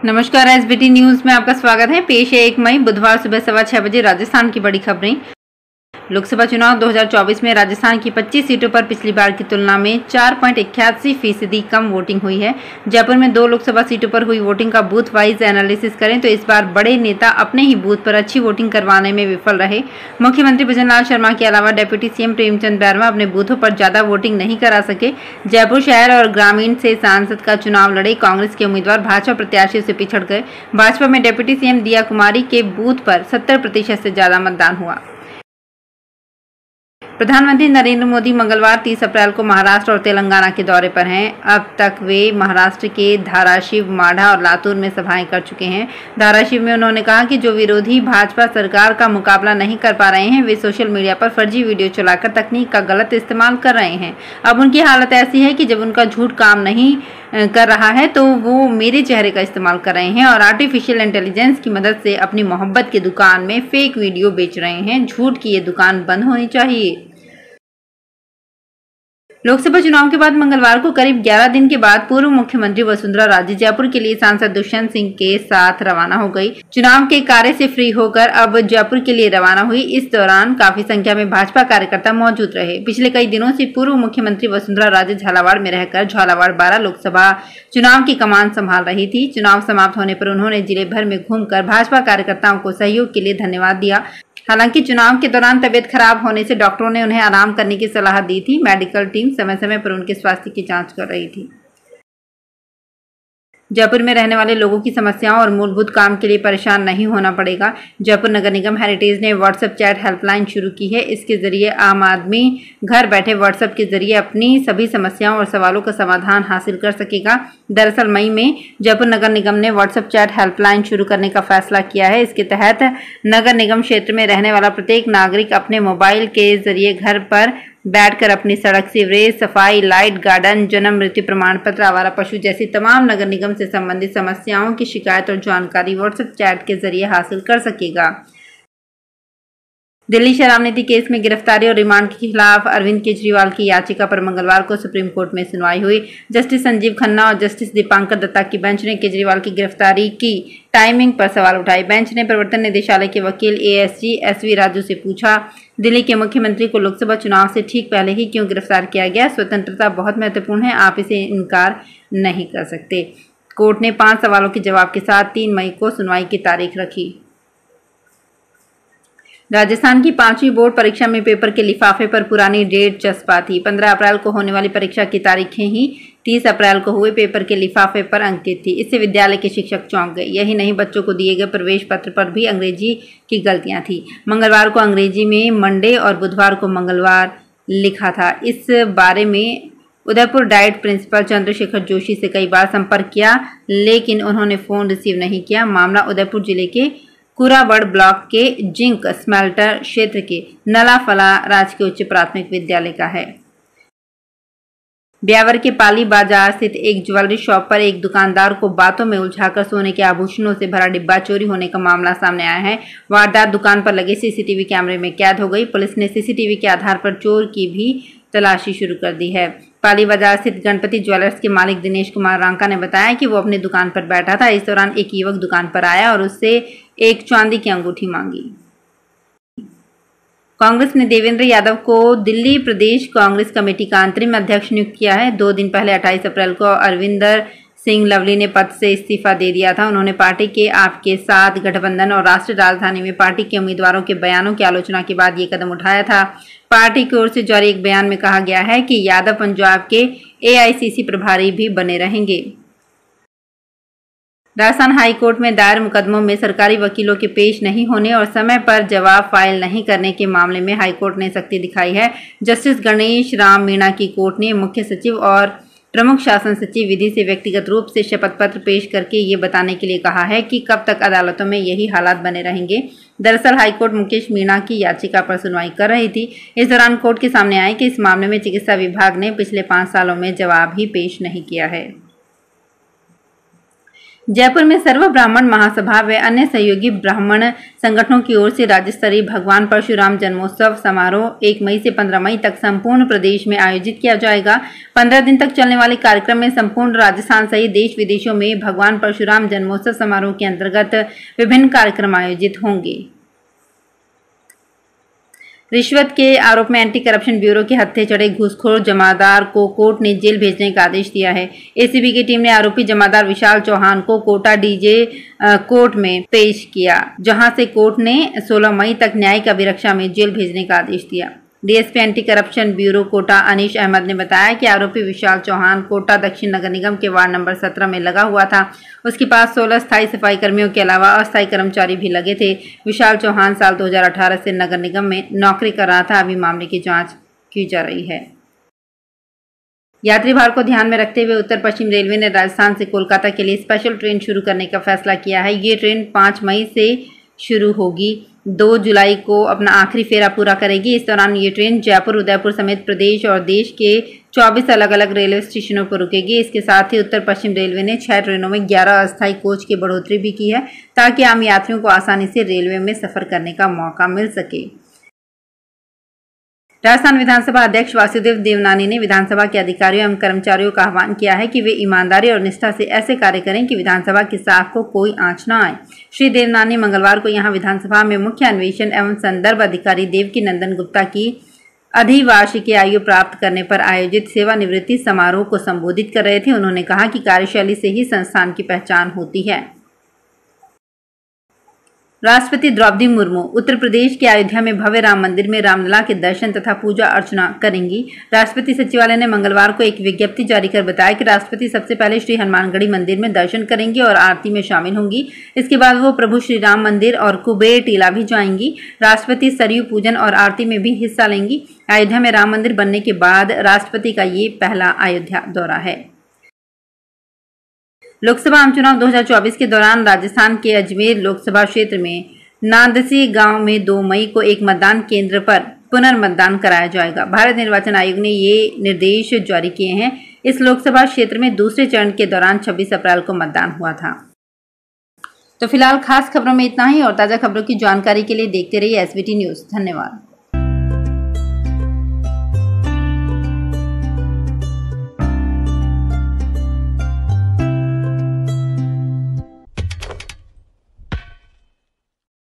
नमस्कार, SBT news में आपका स्वागत है। पेश है 1 मई बुधवार सुबह 6:15 बजे राजस्थान की बड़ी खबरें। लोकसभा चुनाव 2024 में राजस्थान की 25 सीटों पर पिछली बार की तुलना में 4.81% कम वोटिंग हुई है। जयपुर में 2 लोकसभा सीटों पर हुई वोटिंग का बूथ वाइज एनालिसिस करें तो इस बार बड़े नेता अपने ही बूथ पर अच्छी वोटिंग करवाने में विफल रहे। मुख्यमंत्री भजनलाल शर्मा के अलावा डिप्टी सीएम प्रेमचंद बैरवा अपने बूथों पर ज्यादा वोटिंग नहीं करा सके। जयपुर शहर और ग्रामीण से सांसद का चुनाव लड़े कांग्रेस के उम्मीदवार भाजपा प्रत्याशियों से पिछड़ गए। भाजपा में डिप्टी सीएम दिया कुमारी के बूथ पर 70% से ज्यादा मतदान हुआ। प्रधानमंत्री नरेंद्र मोदी मंगलवार 30 अप्रैल को महाराष्ट्र और तेलंगाना के दौरे पर हैं। अब तक वे महाराष्ट्र के धाराशिव, माढ़ा और लातूर में सभाएं कर चुके हैं। धाराशिव में उन्होंने कहा कि जो विरोधी भाजपा सरकार का मुकाबला नहीं कर पा रहे हैं, वे सोशल मीडिया पर फर्जी वीडियो चलाकर तकनीक का गलत इस्तेमाल कर रहे हैं। अब उनकी हालत ऐसी है कि जब उनका झूठ काम नहीं कर रहा है तो वो मेरे चेहरे का इस्तेमाल कर रहे हैं और आर्टिफिशियल इंटेलिजेंस की मदद से अपनी मोहब्बत की दुकान में फेक वीडियो बेच रहे हैं। झूठ की ये दुकान बंद होनी चाहिए। लोकसभा चुनाव के बाद मंगलवार को करीब 11 दिन के बाद पूर्व मुख्यमंत्री वसुंधरा राजे जयपुर के लिए सांसद दुष्यंत सिंह के साथ रवाना हो गई। चुनाव के कार्य से फ्री होकर अब जयपुर के लिए रवाना हुई। इस दौरान काफी संख्या में भाजपा कार्यकर्ता मौजूद रहे। पिछले कई दिनों से पूर्व मुख्यमंत्री वसुंधरा राजे झालावाड़ में रहकर झालावाड़ 12 लोकसभा चुनाव की कमान संभाल रही थी। चुनाव समाप्त होने पर उन्होंने जिले भर में घूमकर भाजपा कार्यकर्ताओं को सहयोग के लिए धन्यवाद दिया। हालांकि चुनाव के दौरान तबियत खराब होने से डॉक्टरों ने उन्हें आराम करने की सलाह दी थी। मेडिकल टीम समय समय पर उनके स्वास्थ्य की जांच कर रही थी। जयपुर में रहने वाले लोगों की समस्याओं और मूलभूत काम के लिए परेशान नहीं होना पड़ेगा। जयपुर नगर निगम हेरिटेज ने व्हाट्सएप चैट हेल्पलाइन शुरू की है। इसके जरिए आम आदमी घर बैठे व्हाट्सएप के जरिए अपनी सभी समस्याओं और सवालों का समाधान हासिल कर सकेगा। दरअसल मई में जयपुर नगर निगम ने व्हाट्सएप चैट हेल्पलाइन शुरू करने का फैसला किया है। इसके तहत नगर निगम क्षेत्र में रहने वाला प्रत्येक नागरिक अपने मोबाइल के जरिए घर पर बैठकर अपनी सड़क, सीवरेज, सफाई, लाइट, गार्डन, जन्म मृत्यु प्रमाण पत्र, आवारा पशु जैसी तमाम नगर निगम से संबंधित समस्याओं की शिकायत और जानकारी व्हाट्सएप चैट के जरिए हासिल कर सकेगा। दिल्ली शराब नीति केस में गिरफ्तारी और रिमांड के खिलाफ अरविंद केजरीवाल की याचिका पर मंगलवार को सुप्रीम कोर्ट में सुनवाई हुई। जस्टिस संजीव खन्ना और जस्टिस दीपांकर दत्ता की बेंच ने केजरीवाल की गिरफ्तारी की टाइमिंग पर सवाल उठाए। बेंच ने प्रवर्तन निदेशालय के वकील एएसजी एसवी राजू से पूछा, दिल्ली के मुख्यमंत्री को लोकसभा चुनाव से ठीक पहले ही क्यों गिरफ्तार किया गया? स्वतंत्रता बहुत महत्वपूर्ण है, आप इसे इनकार नहीं कर सकते। कोर्ट ने 5 सवालों के जवाब के साथ 3 मई को सुनवाई की तारीख रखी। राजस्थान की 5वीं बोर्ड परीक्षा में पेपर के लिफाफे पर पुरानी डेट चस्पा थी। 15 अप्रैल को होने वाली परीक्षा की तारीखें ही 30 अप्रैल को हुए पेपर के लिफाफे पर अंकित थी। इससे विद्यालय के शिक्षक चौंक गए। यही नहीं, बच्चों को दिए गए प्रवेश पत्र पर भी अंग्रेजी की गलतियां थी। मंगलवार को अंग्रेजी में मंडे और बुधवार को मंगलवार लिखा था। इस बारे में उदयपुर डाइट प्रिंसिपल चंद्रशेखर जोशी से कई बार संपर्क किया, लेकिन उन्होंने फोन रिसीव नहीं किया। मामला उदयपुर जिले के कुराबड़ ब्लॉक के जिंक स्मेल्टर क्षेत्र के नलाफला राजकीय उच्च प्राथमिक विद्यालय का है। ब्यावर के पाली बाजार स्थित एक ज्वेलरी शॉप पर एक दुकानदार को बातों में उलझाकर सोने के आभूषणों से भरा डिब्बा चोरी होने का मामला सामने आया है। वारदात दुकान पर लगे सीसीटीवी कैमरे में कैद हो गई। पुलिस ने सीसीटीवी के आधार पर चोर की भी तलाशी शुरू कर दी है। पाली बाजार स्थित गणपति ज्वेलर्स के मालिक दिनेश कुमार रांका ने बताया कि वो अपनी दुकान पर बैठा था। इस दौरान एक युवक दुकान पर आया और उससे एक चांदी की अंगूठी मांगी। कांग्रेस ने देवेंद्र यादव को दिल्ली प्रदेश कांग्रेस कमेटी का अंतरिम अध्यक्ष नियुक्त किया है। 2 दिन पहले 28 अप्रैल को अरविंदर सिंह लवली ने पद से इस्तीफा दे दिया था। उन्होंने पार्टी के आपके साथ गठबंधन और राष्ट्रीय राजधानी में पार्टी के उम्मीदवारों के बयानों की आलोचना के बाद ये कदम उठाया था। पार्टी की ओर से जारी एक बयान में कहा गया है कि यादव पंजाब के एआईसीसी प्रभारी भी बने रहेंगे। राजस्थान हाई कोर्ट में दायर मुकदमों में सरकारी वकीलों के पेश नहीं होने और समय पर जवाब फाइल नहीं करने के मामले में हाई कोर्ट ने सख्ती दिखाई है। जस्टिस गणेश राम मीणा की कोर्ट ने मुख्य सचिव और प्रमुख शासन सचिव विधि से व्यक्तिगत रूप से शपथ पत्र पेश करके ये बताने के लिए कहा है कि कब तक अदालतों में यही हालात बने रहेंगे। दरअसल हाईकोर्ट मुकेश मीणा की याचिका पर सुनवाई कर रही थी। इस दौरान कोर्ट के सामने आए कि इस मामले में चिकित्सा विभाग ने पिछले 5 सालों में जवाब ही पेश नहीं किया है। जयपुर में सर्व ब्राह्मण महासभा व अन्य सहयोगी ब्राह्मण संगठनों की ओर से राज्य स्तरीय भगवान परशुराम जन्मोत्सव समारोह 1 मई से 15 मई तक संपूर्ण प्रदेश में आयोजित किया जाएगा। 15 दिन तक चलने वाले कार्यक्रम में संपूर्ण राजस्थान सहित देश विदेशों में भगवान परशुराम जन्मोत्सव समारोह के अंतर्गत विभिन्न कार्यक्रम आयोजित होंगे। रिश्वत के आरोप में एंटी करप्शन ब्यूरो के हत्थे चढ़े घूसखोर जमादार को कोर्ट ने जेल भेजने का आदेश दिया है। एसीबी की टीम ने आरोपी जमादार विशाल चौहान को कोटा डीजे कोर्ट में पेश किया, जहां से कोर्ट ने 16 मई तक न्यायिक अभिरक्षा में जेल भेजने का आदेश दिया। DSP anti corruption bureau Kota Anish Ahmed ने बताया कि आरोपी विशाल चौहान कोटा दक्षिण नगर निगम के वार्ड नंबर 17 में लगा हुआ था। उसके पास 16 स्थायी सफाई कर्मियों के अलावा अस्थायी कर्मचारी भी लगे थे। विशाल चौहान साल 2018 से नगर निगम में नौकरी कर रहा था। अभी मामले की जांच की जा रही है। यात्री भार को ध्यान में रखते हुए उत्तर पश्चिम रेलवे ने राजस्थान से कोलकाता के लिए स्पेशल ट्रेन शुरू करने का फैसला किया है। ये ट्रेन 5 मई से शुरू होगी, 2 जुलाई को अपना आखिरी फेरा पूरा करेगी। इस दौरान ये ट्रेन जयपुर, उदयपुर समेत प्रदेश और देश के 24 अलग अलग रेलवे स्टेशनों पर रुकेगी। इसके साथ ही उत्तर पश्चिम रेलवे ने 6 ट्रेनों में 11 अस्थायी कोच की बढ़ोतरी भी की है, ताकि आम यात्रियों को आसानी से रेलवे में सफर करने का मौका मिल सके। राजस्थान विधानसभा अध्यक्ष वासुदेव देवनानी ने विधानसभा के अधिकारियों एवं कर्मचारियों का आह्वान किया है कि वे ईमानदारी और निष्ठा से ऐसे कार्य करें कि विधानसभा की साख को कोई आंच न आए। श्री देवनानी मंगलवार को यहां विधानसभा में मुख्य अन्वेषण एवं संदर्भ अधिकारी देवकी नंदन गुप्ता की अधिवार्षिकीय आयु प्राप्त करने पर आयोजित सेवानिवृत्ति समारोह को संबोधित कर रहे थे। उन्होंने कहा कि कार्यशैली से ही संस्थान की पहचान होती है। राष्ट्रपति द्रौपदी मुर्मू उत्तर प्रदेश के अयोध्या में भव्य राम मंदिर में रामलला के दर्शन तथा पूजा अर्चना करेंगी। राष्ट्रपति सचिवालय ने मंगलवार को एक विज्ञप्ति जारी कर बताया कि राष्ट्रपति सबसे पहले श्री हनुमानगढ़ी मंदिर में दर्शन करेंगी और आरती में शामिल होंगी। इसके बाद वो प्रभु श्री राम मंदिर और कुबेर टीला भी जाएंगी। राष्ट्रपति सरयू पूजन और आरती में भी हिस्सा लेंगी। अयोध्या में राम मंदिर बनने के बाद राष्ट्रपति का ये पहला अयोध्या दौरा है। लोकसभा आम चुनाव 2024 के दौरान राजस्थान के अजमेर लोकसभा क्षेत्र में नांदसी गांव में 2 मई को एक मतदान केंद्र पर पुनर्मतदान कराया जाएगा। भारत निर्वाचन आयोग ने ये निर्देश जारी किए हैं। इस लोकसभा क्षेत्र में दूसरे चरण के दौरान 26 अप्रैल को मतदान हुआ था। तो फिलहाल खास खबरों में इतना ही और ताज़ा खबरों की जानकारी के लिए देखते रहिए एसबीटी न्यूज़। धन्यवाद।